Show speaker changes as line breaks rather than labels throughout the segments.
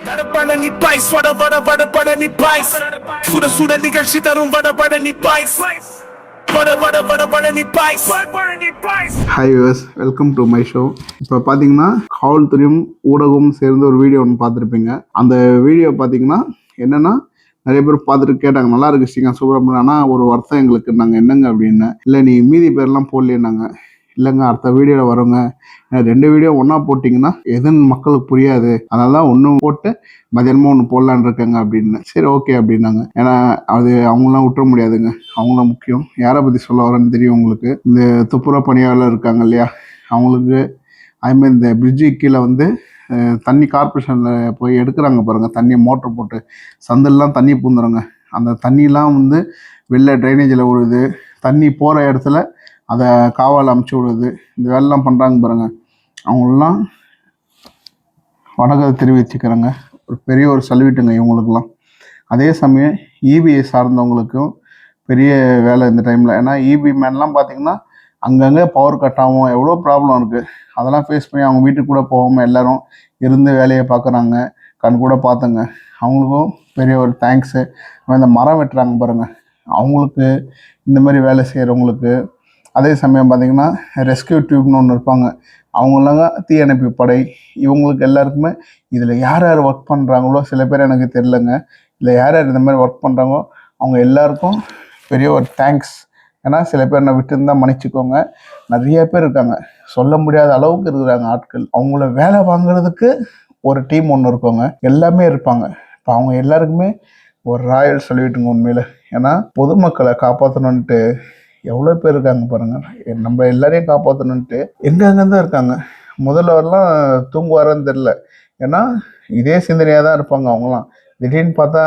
Vadapalani boys Vadapalani boys சுட சுட நிகழ்ச்சி தரும் Vadapalani boys Vadapalani boys.
Hi viewers, welcome to my show. இப்போ பார்த்தீங்கன்னா காவல்துறையும் ஊடகமும் சேர்ந்து ஒரு வீடியோ ஒன்று பார்த்துருப்பீங்க. அந்த வீடியோ பார்த்தீங்கன்னா என்னென்னா நிறைய பேர் பார்த்துட்டு கேட்டாங்க, நல்லா இருக்கு ஸ்ரீகாந்த் சுப்ரமணியன், ஆனால் ஒரு வருத்தம் எங்களுக்கு, நாங்கள் என்னங்க அப்படின்னு. இல்லை நீ மீதி பேர்லாம் போடலேன்னாங்க. இல்லைங்க, அடுத்த வீடியோவில் வரோங்க, 2 வீடியோ ஒன்றா போட்டிங்கன்னா எதுன்னு மக்களுக்கு புரியாது, அதனால தான் ஒன்று போட்டு மதியானமாக ஒன்று போடலான்னு இருக்கேங்க அப்படின்னு. சரி ஓகே அப்படின்னாங்க. ஏன்னா அது அவங்களாம் விட்டுற முடியாதுங்க, அவங்களாம் முக்கியம். யாரை பற்றி சொல்ல வரேன்னு தெரியும் உங்களுக்கு. இந்த துப்புரவு பணியாளர் இருக்காங்க இல்லையா, அவங்களுக்கு அதுமாதிரி இந்த பிரிட்ஜு கீழே வந்து தண்ணி கார்பரேஷனில் போய் எடுக்கிறாங்க பாருங்கள், தண்ணியை மோட்டர் போட்டு சந்தெல்லாம் தண்ணி பூந்துடுங்க. அந்த தண்ணிலாம் வந்து வெளில ட்ரைனேஜில் விழுது, தண்ணி போகிற இடத்துல அதை காவால் அமுச்சு விடுது, இந்த வேலைலாம் பண்ணுறாங்க பாருங்கள். அவங்களெலாம் வணக்கத்தை தெரிவிச்சுக்கிறாங்க, ஒரு பெரிய ஒரு சல்யூட்டுங்க இவங்களுக்கெல்லாம். அதே சமயம் இபிஐ சார்ந்தவங்களுக்கும் பெரிய வேலை இந்த டைமில். ஏன்னா இபி மேன்லாம் பார்த்திங்கன்னா அங்கங்கே பவர் கட் ஆகும், எவ்வளோ ப்ராப்ளம் இருக்குது, அதெல்லாம் ஃபேஸ் பண்ணி அவங்க வீட்டுக்கு கூட போகாமல் எல்லோரும் இருந்து வேலையை பார்க்குறாங்க. கண் கூட பார்த்துங்க, அவங்களுக்கும் பெரிய ஒரு தேங்க்ஸு. இந்த மரம் வெட்டுறாங்க பாருங்கள், அவங்களுக்கு, இந்த மாதிரி வேலை செய்கிறவங்களுக்கு. அதே சமயம் பார்த்திங்கன்னா ரெஸ்கியூ டியூப்னு ஒன்று இருப்பாங்க, அவங்களாங்க தீயணைப்பு படை, இவங்களுக்கு எல்லாருக்குமே இதில் யார் யார் ஒர்க் பண்ணுறாங்களோ, சில பேர் எனக்கு தெரிலங்க, இல்லை யார் யார் இந்த மாதிரி ஒர்க் பண்ணுறாங்களோ அவங்க எல்லாருக்கும் பெரிய ஒரு தேங்க்ஸ். ஏன்னா சில பேர் நான் விட்டுருந்தால் மன்னிச்சிக்கோங்க, நிறைய பேர் இருக்காங்க, சொல்ல முடியாத அளவுக்கு இருக்கிறாங்க ஆட்கள். அவங்கள வேலை வாங்குறதுக்கு ஒரு டீம் ஒன்று இருக்கவங்க எல்லாமே இருப்பாங்க. இப்போ அவங்க எல்லாருக்குமே ஒரு ராயல் சொல்லிட்டுங்க உண்மையில். ஏன்னா பொதுமக்களை காப்பாற்றணுன்ட்டு எவ்வளோ பேர் இருக்காங்க பாருங்கள், நம்ம எல்லாரையும் காப்பாற்றணுன்ட்டு எங்கெங்கே தான் இருக்காங்க. முதல்வரெலாம் தூங்குவாரன்னு தெரில, ஏன்னா இதே சிந்தனையாக தான் இருப்பாங்க அவங்களாம். திடீர்னு பார்த்தா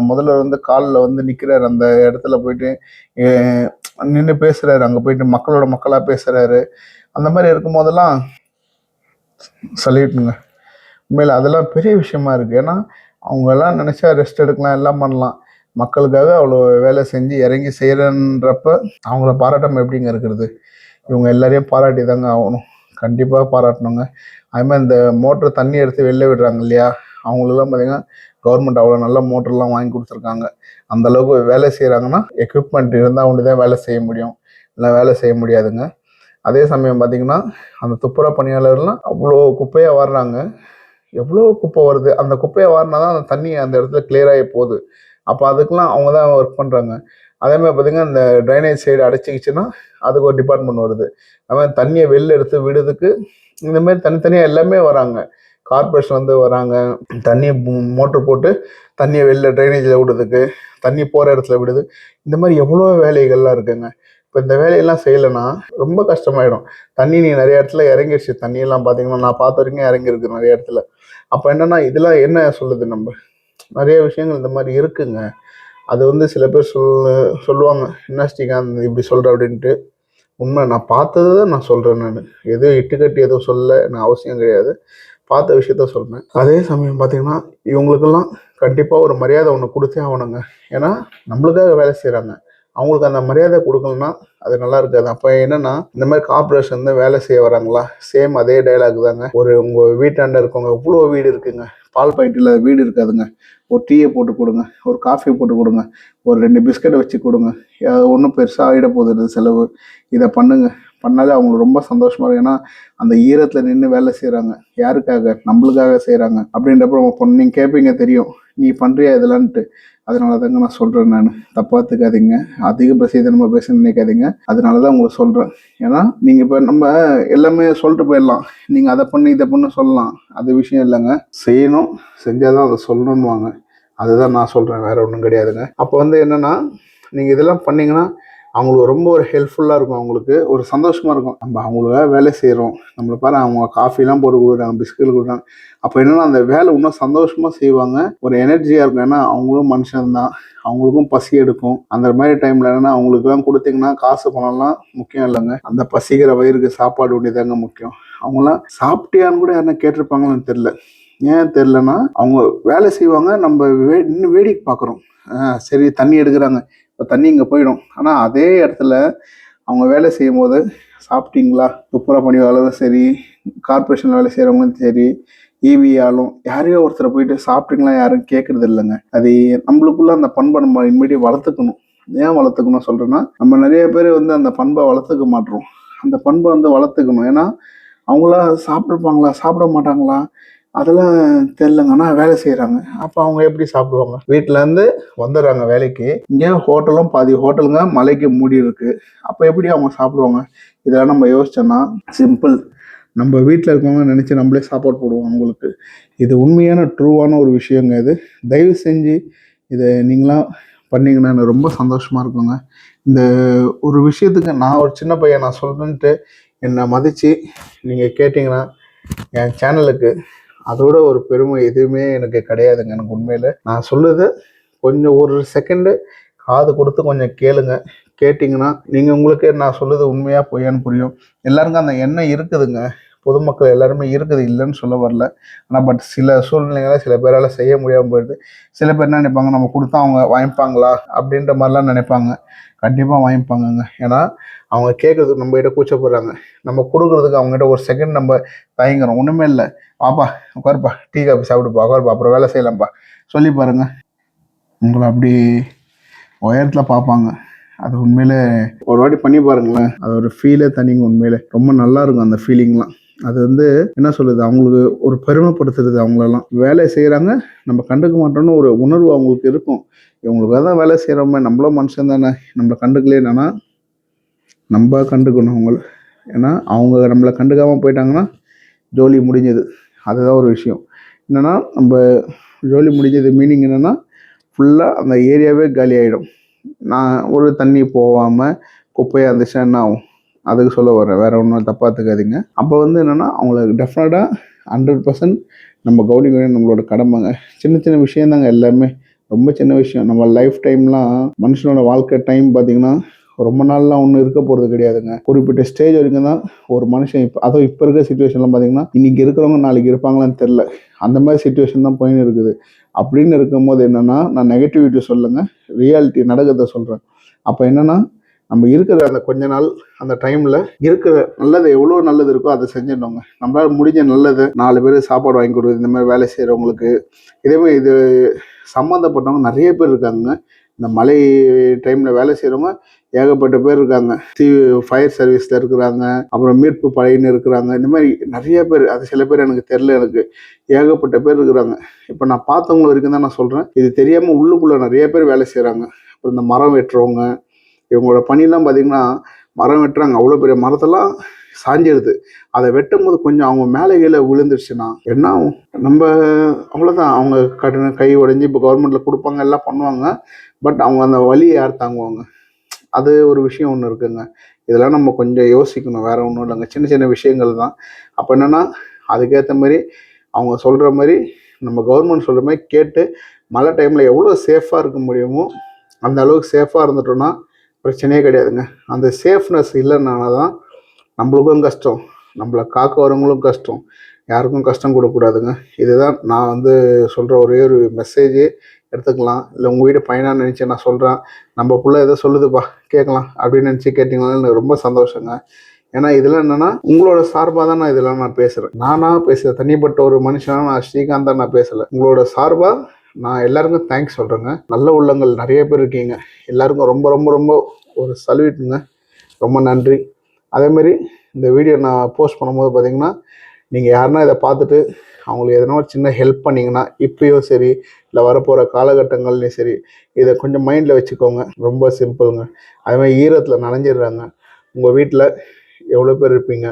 முதல்வர் வந்து காலில் வந்து நிற்கிறாரு, அந்த இடத்துல போயிட்டு நின்று பேசுகிறாரு, அங்கே போயிட்டு மக்களோட மக்களாக பேசுகிறாரு. அந்த மாதிரி இருக்கும் போதெல்லாம் சொல்லிட்டுங்க உண்மையில் அதெல்லாம் பெரிய விஷயமா இருக்குது. ஏன்னா அவங்கெல்லாம் நினச்சா ரெஸ்ட் எடுக்கலாம், எல்லாம் பண்ணலாம். மக்களுக்காக அவ்வளோ வேலை செஞ்சு இறங்கி செய்கிறன்றப்ப அவங்கள பாராட்டாமல் எப்படிங்க இருக்கிறது. இவங்க எல்லாரையும் பாராட்டி தாங்க ஆகணும், கண்டிப்பாக பாராட்டணுங்க. அதுமாதிரி இந்த மோட்ரு தண்ணி எடுத்து வெளில விடுறாங்க இல்லையா, அவங்களுக்குலாம் பார்த்திங்கன்னா கவர்மெண்ட் அவ்வளோ நல்ல மோட்டர்லாம் வாங்கி கொடுத்துருக்காங்க. அந்தளவுக்கு வேலை செய்கிறாங்கன்னா எக்யூப்மெண்ட் இருந்தால் ஒன்று தான் வேலை செய்ய முடியும், இல்லை வேலை செய்ய முடியாதுங்க. அதே சமயம் பார்த்திங்கன்னா அந்த துப்புரவு பணியாளர்லாம் அவ்வளோ குப்பையாக வர்றாங்க, எவ்வளோ குப்பை வருது, அந்த குப்பையை வாரினா தான் அந்த தண்ணி அந்த இடத்துல கிளியராகி போகுது. அப்போ அதுக்கெலாம் அவங்க தான் ஒர்க் பண்ணுறாங்க. அதேமாதிரி பார்த்திங்கன்னா இந்த ட்ரைனேஜ் சைடு அடைச்சிக்கிச்சுன்னா அதுக்கு ஒரு டிபார்ட்மெண்ட் வருது. அதுமாதிரி தண்ணியை வெளில எடுத்து விடுறதுக்கு இந்தமாரி தனித்தனியாக எல்லாமே வராங்க. கார்பரேஷன் வந்து வராங்க, தண்ணியை மோட்ரு போட்டு தண்ணியை வெளில ட்ரைனேஜில் விடுறதுக்கு, தண்ணி போகிற இடத்துல விடுது. இந்த மாதிரி எவ்வளோ வேலைகள்லாம் இருக்குங்க. இப்போ இந்த வேலையெல்லாம் செய்யலைன்னா ரொம்ப கஷ்டமாயிடும். தண்ணி நீ நிறைய இடத்துல இறங்கிடுச்சு, தண்ணியெல்லாம் பார்த்திங்கன்னா நான் பார்த்த வரைக்கும் இறங்கியிருக்கு நிறைய இடத்துல. அப்போ என்னென்னா இதெல்லாம் என்ன சொல்லுது, நம்ம நிறைய விஷயங்கள் இந்த மாதிரி இருக்குங்க. அது வந்து சில பேர் சொல்லுவாங்க, என்ன ஸ்ரீகாந்த் இப்படி சொல்கிற அப்படின்ட்டு. உண்மை, நான் பார்த்தது தான் நான் சொல்கிறேன். நான் எதுவும் இட்டுக்கட்டி எதுவும் சொல்ல நான் அவசியம் கிடையாது, பார்த்த விஷயத்த சொல்கிறேன். அதே சமயம் பார்த்திங்கன்னா இவங்களுக்கெல்லாம் கண்டிப்பாக ஒரு மரியாதை ஒன்று கொடுத்தே ஆகணுங்க. ஏன்னா நம்மளுக்காக வேலை செய்கிறாங்க, அவங்களுக்கு அந்த மரியாதை கொடுக்கலன்னா அது நல்லா இருக்காது. அப்போ என்னென்னா இந்த மாதிரி கார்பரேஷன் வந்து வேலை செய்ய வராங்களா, சேம் அதே டைலாக் தாங்க. ஒரு உங்கள் வீட்டாண்ட இருக்கவங்க எவ்வளோ வீடு இருக்குங்க, பால் பாக்கெட்டில் வீடு இருக்காதுங்க, ஒரு டீயை போட்டு கொடுங்க, ஒரு காஃபி போட்டு கொடுங்க, ஒரு 2 பிஸ்கட்டை வச்சு கொடுங்க, ஒன்றும் பெருசாக ஆகிட போகுது செலவு, இதை பண்ணுங்க. பண்ணாலே அவங்களுக்கு ரொம்ப சந்தோஷமாக இருக்கும். ஏன்னா அந்த ஈரத்தில் நின்று வேலை செய்கிறாங்க, யாருக்காக, நம்மளுக்காக செய்கிறாங்க. அப்படின்றப்ப நீங்கள் கேட்பீங்க, தெரியும் நீ பண்ணுறியா இதெல்லான்ட்டு. அதனால தாங்க நான் சொல்கிறேன், நான் தப்பாத்துக்காதீங்க, அதிக பிரசித்தனமாக பேச நினைக்காதீங்க. அதனால தான் உங்களுக்கு சொல்கிறேன். ஏன்னா நீங்கள் இப்போ நம்ம எல்லாமே சொல்லிட்டு போயிடலாம், நீங்கள் அதை பண்ணு இதை பண்ணு சொல்லலாம், அது விஷயம் இல்லைங்க. செய்யணும், செஞ்சால் தான் அதை சொல்லணுன்னுவாங்க. அதுதான் நான் சொல்கிறேன், வேறு ஒன்றும் கிடையாதுங்க. அப்போ வந்து என்னென்னா நீங்கள் இதெல்லாம் பண்ணிங்கன்னா அவங்களுக்கு ரொம்ப ஒரு ஹெல்ப்ஃபுல்லாக இருக்கும், அவங்களுக்கு ஒரு சந்தோஷமாக இருக்கும். நம்ம அவங்களுக்காக வேலை செய்கிறோம், நம்மளை பாரு அவங்க காஃபிலாம் போட்டு கொடுக்குறாங்க, பிஸ்கட் கொடுக்குறாங்க. அப்போ என்னென்னா அந்த வேலை இன்னும் சந்தோஷமாக செய்வாங்க, ஒரு எனர்ஜியாக இருக்கும். ஏன்னா அவங்களும் மனுஷன்தான், அவங்களுக்கும் பசி எடுக்கும். அந்த மாதிரி டைமில் என்னென்னா அவங்களுக்குலாம் கொடுத்தீங்கன்னா காசு பணம்லாம் முக்கியம் இல்லைங்க, அந்த பசிக்கிற வயிறுக்கு சாப்பாடு வேண்டியதாங்க முக்கியம். அவங்களாம் சாப்பிட்டியான்னு கூட யாருன்னா கேட்டிருப்பாங்கன்னு தெரில. ஏன் தெரிலனா அவங்க வேலை செய்வாங்க, நம்ம இன்னும் வேடிக்கை பார்க்குறோம். சரி தண்ணி எடுக்கிறாங்க, இப்போ தண்ணி இங்கே போயிடும். ஆனால் அதே இடத்துல அவங்க வேலை செய்யும் போது சாப்பிட்டீங்களா, துப்புரவு பணியாளரும் சரி, கார்பரேஷன் வேலை செய்கிறவங்களும் சரி, ஈவியாலும் யாரையோ ஒருத்தரை போயிட்டு சாப்பிட்டீங்களா யாரும் கேட்கறது இல்லைங்க. அது நம்மளுக்குள்ள அந்த பண்பை நம்ம இனிமேடி வளர்த்துக்கணும். ஏன் வளர்த்துக்கணும் சொல்றேன்னா, நம்ம நிறைய பேர் வந்து அந்த பண்பை வளர்த்துக்க மாட்டோம். அந்த பண்பை வந்து வளர்த்துக்கணும். ஏன்னா அவங்களா சாப்பிட்ருப்பாங்களா சாப்பிட மாட்டாங்களா அதெல்லாம் தெரிலங்க. ஆனால் வேலை செய்கிறாங்க. அப்போ அவங்க எப்படி சாப்பிடுவாங்க? வீட்டிலேருந்து வந்துடுறாங்க வேலைக்கு. இங்கே ஹோட்டலும் பாதி ஹோட்டலுங்க மலைக்கு மூடி இருக்கு. அப்போ எப்படி அவங்க சாப்பிடுவாங்க? இதெல்லாம் நம்ம யோசிச்சோன்னா சிம்பிள். நம்ம வீட்டில் இருக்கவங்க நினச்சி நம்மளே சாப்பாடு போடுவோம் அவங்களுக்கு. இது உண்மையான ட்ரூவான ஒரு விஷயங்க இது. தயவு செஞ்சு இதை நீங்களாம் பண்ணிங்கன்னா எனக்கு ரொம்ப சந்தோஷமாக இருக்குங்க. இந்த ஒரு விஷயத்துக்கு நான் ஒரு சின்ன பையன் நான் சொல்கிறேன்ட்டு என்னை மதித்து நீங்கள் கேட்டிங்கன்னா என் சேனலுக்கு அதோட ஒரு பெருமை எதுவுமே எனக்கு கிடையாதுங்க. எனக்கு உண்மையில் நான் சொல்லுது கொஞ்சம் ஒரு செகண்டு காது கொடுத்து கொஞ்சம் கேளுங்க. கேட்டிங்கன்னா நீங்கள் உங்களுக்கு நான் சொல்லுது உண்மையாக பொய்யான்னு புரியும். எல்லாருக்கும் அந்த எண்ணம் இருக்குதுங்க. பொதுமக்கள் எல்லாருமே இருக்குது, இல்லைன்னு சொல்ல வரல. ஆனால் பட் சில சூழ்நிலைகளை சில பேரால் செய்ய முடியாமல் போயிடுது. சில பேர் என்ன நினைப்பாங்க, நம்ம கொடுத்தா அவங்க வாங்கிப்பாங்களா அப்படின்ற மாதிரிலாம் நினைப்பாங்க. கண்டிப்பாக வாங்கிப்பாங்கங்க. ஏன்னா அவங்க கேட்குறதுக்கு நம்ம கிட்ட கூச்சப்படுறாங்க. நம்ம கொடுக்குறதுக்கு அவங்ககிட்ட ஒரு செகண்ட் நம்ம தயங்குறோம். ஒன்றுமே இல்லை, பாப்பா உட்காருப்பா, டீ காப்பி சாப்பிடுப்பா, உட்காருப்பா, அப்புறம் வேலை செய்யலாம்ப்பா சொல்லி பாருங்க. உங்களை அப்படி உயரத்தில் பார்ப்பாங்க. அது உண்மையிலே ஒரு வாட்டி பண்ணி பாருங்களேன். அது ஒரு ஃபீலே தனிங்க. உண்மையிலே ரொம்ப நல்லா இருக்கும் அந்த ஃபீலிங்லாம். அது வந்து என்ன சொல்லுது, அவங்களுக்கு ஒரு பெருமைப்படுத்துறது. அவங்களெல்லாம் வேலை செய்கிறாங்க, நம்ம கண்டுக்க மாட்டோம்னு ஒரு உணர்வு அவங்களுக்கு இருக்கும். இவங்களுக்கு தான் வேலை செய்கிறோமே, நம்மளும் மனுஷன் தானே, நம்மளை கண்டுக்கலையே. என்னன்னா நம்ம கண்டுக்கணும் அவங்கள. ஏன்னா அவங்க நம்மளை கண்டுக்காமல் போயிட்டாங்கன்னா ஜோலி முடிஞ்சது. அதுதான் ஒரு விஷயம். என்னென்னா நம்ம ஜோலி முடிஞ்சது மீனிங் என்னென்னா ஃபுல்லாக அந்த ஏரியாவே காலி ஆகிடும். நான் ஒரு தண்ணி போகாமல் குப்பையாக இருந்துச்சுன்னா என்ன ஆகும்? அதுக்கு சொல்ல வரேன், வேறு ஒன்றும் தப்பாக எடுத்துக்காதீங்க. அப்போ வந்து என்னென்னா அவங்களுக்கு டெஃபினட்டாக 100% நம்ம கவனிக்க வேண்டிய நம்மளோட கடமைங்க. சின்ன சின்ன விஷயந்தாங்க எல்லாமே, ரொம்ப சின்ன விஷயம். நம்ம லைஃப் டைம்லாம் மனுஷனோட வாழ்க்கை டைம் பார்த்திங்கன்னா ரொம்ப நாள்லாம் ஒன்றும் இருக்க போகிறது கிடையாதுங்க. குறிப்பிட்ட ஸ்டேஜ் வரைக்கும் தான் ஒரு மனுஷன். அதுவும் இப்போ இருக்கிற சுச்சுவேஷன்லாம் பார்த்திங்கன்னா இன்றைக்கி இருக்கிறவங்க நாளைக்கு இருப்பாங்களான்னு தெரில. அந்த மாதிரி சுச்சுவேஷன் தான் போயின்னு இருக்குது. அப்படின்னு இருக்கும்போது என்னென்னா, நான் நெகட்டிவிட்டி சொல்லுங்க, ரியாலிட்டி நடக்கிறத சொல்கிறேன். அப்போ என்னென்னா நம்ம இருக்கிற அந்த கொஞ்ச நாள் அந்த டைமில் இருக்கிற நல்லது எவ்வளோ நல்லது இருக்கோ அதை செஞ்சிடணுங்க. நம்மளால் முடிஞ்ச நல்லது 4 பேர் சாப்பாடு வாங்கி கொடுக்குறது, இந்த மாதிரி வேலை செய்கிறவங்களுக்கு. இதேமாதிரி இது சம்மந்தப்பட்டவங்க நிறைய பேர் இருக்காங்க. இந்த மழை டைமில் வேலை செய்கிறவங்க ஏகப்பட்ட பேர் இருக்காங்க. ஃபயர் சர்வீஸில் இருக்கிறாங்க, அப்புறம் மீட்பு படையின்னு இருக்கிறாங்க. இந்த மாதிரி நிறைய பேர். அது சில பேர் எனக்கு தெரில, எனக்கு ஏகப்பட்ட பேர் இருக்கிறாங்க. இப்போ நான் பார்த்தவங்க வரைக்கும் தான் நான் சொல்கிறேன். இது தெரியாமல் உள்ளுக்குள்ளே நிறைய பேர் வேலை செய்கிறாங்க. அப்புறம் இந்த மரம் வெட்டுறவங்க, இவங்களோட பணிலாம் பார்த்திங்கன்னா மரம் வெட்டுறாங்க. அவ்வளோ பெரிய மரத்தெல்லாம் சாஞ்சிடுது. அதை வெட்டும் போது கொஞ்சம் அவங்க மேலே கீழே விழுந்துருச்சுன்னா என்ன ஆகும்? நம்ம அவ்வளோதான். அவங்க கை உடைஞ்சி இப்போ கவர்மெண்ட்டில் கொடுப்பாங்க, எல்லாம் பண்ணுவாங்க. பட் அவங்க அந்த வலியை யார் தாங்குவாங்க? அது ஒரு விஷயம் ஒன்று இருக்குங்க. இதெல்லாம் நம்ம கொஞ்சம் யோசிக்கணும். வேறு ஒன்றும் இல்லைங்க, சின்ன சின்ன விஷயங்கள் தான். அப்போ என்னென்னா அதுக்கேற்ற மாதிரி அவங்க சொல்கிற மாதிரி நம்ம கவர்மெண்ட் சொல்கிற மாதிரி கேட்டு மழை டைமில் எவ்வளோ சேஃபாக இருக்க முடியுமோ அந்த அளவுக்கு சேஃபாக இருந்துட்டோன்னா பிரச்சனையே கிடையாதுங்க. அந்த சேஃப்னஸ் இல்லைனால தான் நம்மளுக்கும் கஷ்டம், நம்மளை காக்க வரவங்களும் கஷ்டம், யாருக்கும் கஷ்டம் கொடுக்கக்கூடாதுங்க. இதுதான் நான் வந்து சொல்கிற ஒரே ஒரு மெசேஜே எடுத்துக்கலாம். இல்லை உங்கள் வீடு பையனாக நினச்சி நான் சொல்கிறேன், நம்ம பிள்ளை எதோ சொல்லுதுப்பா கேட்கலாம் அப்படின்னு நினச்சி கேட்டிங்கன்னா எனக்கு ரொம்ப சந்தோஷங்க. ஏன்னா இதெல்லாம் என்னென்னா உங்களோட சார்பாக தான் நான் இதெல்லாம் நான் பேசுகிறேன். நானாக பேசுகிறேன், தனிப்பட்ட ஒரு மனுஷனாக நான் ஸ்ரீகாந்தாக நான் பேசலை. உங்களோட சார்பாக நான் எல்லாருக்கும் தேங்க்ஸ் சொல்கிறேங்க. நல்ல உள்ளங்கள் நிறைய பேர் இருக்கீங்க. எல்லாருக்கும் ரொம்ப ரொம்ப ரொம்ப ஒரு சல்யூட்டுங்க. ரொம்ப நன்றி. அதேமாரி இந்த வீடியோ நான் போஸ்ட் பண்ணும்போது பார்த்திங்கன்னா நீங்கள் யாருன்னா இதை பார்த்துட்டு அவங்களுக்கு எதனா ஒரு சின்ன ஹெல்ப் பண்ணிங்கன்னா, இப்போயோ சரி இல்லை வரப்போகிற காலகட்டங்கள்லேயும் சரி, இதை கொஞ்சம் மைண்டில் வச்சுக்கோங்க. ரொம்ப சிம்பிளுங்க. அதேமாதிரி ஈரத்தில் நனைஞ்சிடுறாங்க. உங்கள் வீட்டில் எவ்வளோ பேர் இருப்பீங்க?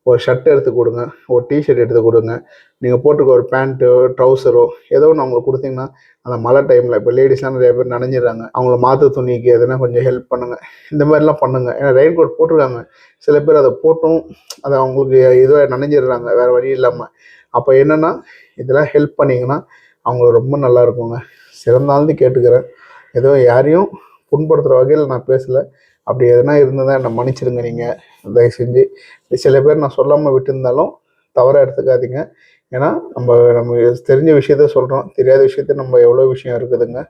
ஒரு ஷர்ட் எடுத்து கொடுங்க, ஒரு டிஷர்ட் எடுத்து கொடுங்க, நீங்கள் போட்டுக்க ஒரு பேண்ட்டோ ட்ரௌசரோ ஏதோ ஒன்று அவங்களுக்கு கொடுத்தீங்கன்னா அந்த மழை டைமில் இப்போ லேடிஸ்லாம் நிறைய பேர் நனைஞ்சிடறாங்க, அவங்கள மாற்று துணிக்கு எதுனா கொஞ்சம் ஹெல்ப் பண்ணுங்கள். இந்த மாதிரிலாம் பண்ணுங்கள். ஏன்னா ரெயின் கோட் போட்டிருக்காங்க, சில பேர் அதை போட்டும் அதை அவங்களுக்கு ஏதோ நனைஞ்சிடுறாங்க வேறு வழி இல்லாமல். அப்போ என்னென்னா இதெல்லாம் ஹெல்ப் பண்ணிங்கன்னா அவங்களுக்கு ரொம்ப நல்லா இருக்குங்க. சிறந்தாழ்ந்து கேட்டுக்கிறேன். ஏதோ யாரையும் புண்படுத்துகிற வகையில் நான் பேசலை. அப்படி எதனா இருந்ததா என்னை மன்னிச்சிடுங்க. நீங்கள் தயவு செஞ்சு சில பேர் நான் சொல்லாமல் விட்டுருந்தாலும் தவறாக எடுத்துக்காதீங்க. ஏன்னா நம்ம தெரிஞ்ச விஷயத்த சொல்கிறோம், தெரியாத விஷயத்த நம்ம எவ்வளோ விஷயம் இருக்குதுங்க.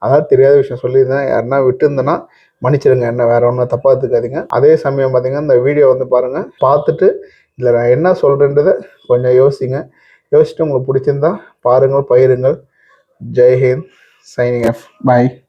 அதாவது தெரியாத விஷயம் சொல்லியிருந்தேன், யாருன்னா விட்டுருந்தேன்னா மன்னிச்சிடுங்க, என்ன வேறு ஒன்றும் தப்பாக எடுத்துக்காதீங்க. அதே சமயம் பார்த்திங்கன்னா இந்த வீடியோ வந்து பாருங்கள், பார்த்துட்டு இதில் நான் என்ன சொல்கிறேன்றதை கொஞ்சம் யோசிங்க. யோசிச்சுட்டு உங்களுக்கு பிடிச்சிருந்தா பாருங்கள், பயிருங்கள். ஜெய்ஹிந்த், சைனிங் ஆஃப். பாய்.